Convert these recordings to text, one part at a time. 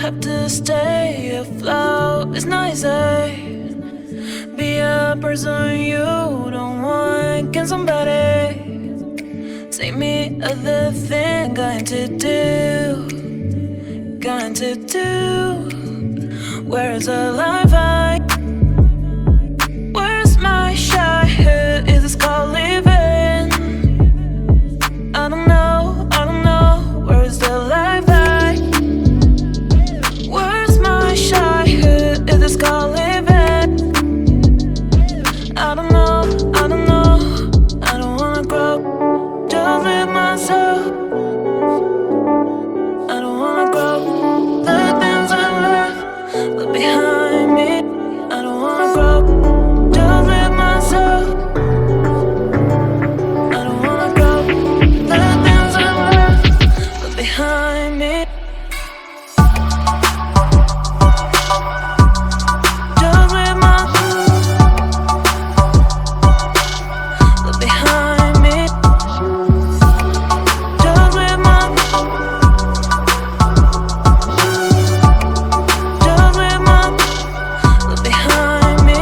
have to stay afloat. It's not easy. Be a person you don't want. Can somebody take me other thing? Going to do. Where's the life I? Where's my childhood? Is this called living? I don't know. Where's the life I? Where's my childhood? Is this called living? I don't know. I don't wanna grow. Just live myself. I don't wanna grow. The things I left behind me. I don't wanna grow. Just live myself. I don't wanna grow. The things I left behind me. Just live myself behind me. Just live myself. Behind me.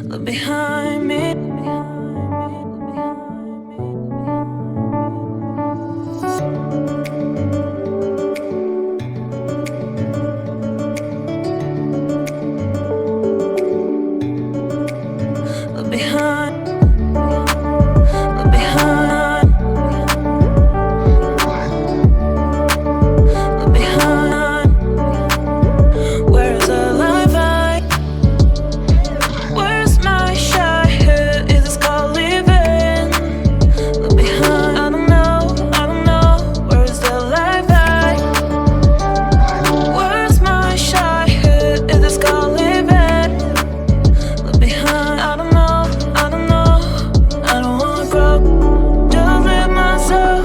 Look behind me. Look behind. Look behind. Look behind. Where's the life I? Where's my childhood? Is this called living? Look behind. I don't know. Where's the life I? Where's my childhood? Is this called living? Look behind. I don't know. I don't wanna grow. Just live myself.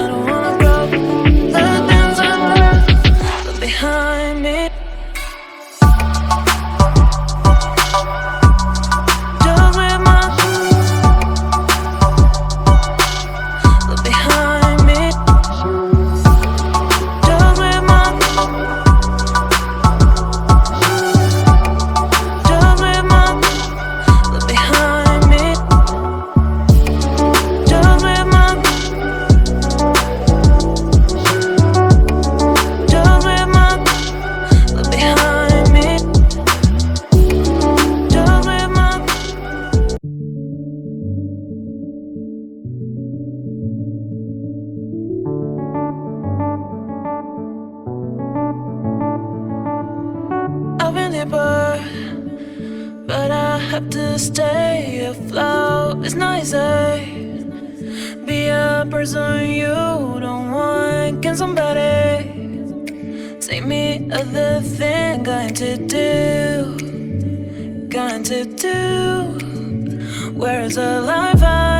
I don't wanna grow. The things I left behind me. Just live myself behind me. Just live myself. Just live myself behind me. Just live myself. Just live myself behind me. Just live myself. I've been deeper, but I have to stay afloat. It's not easy. Be a person you don't want. Can somebody take me other thing? Going to do. Where's the life I?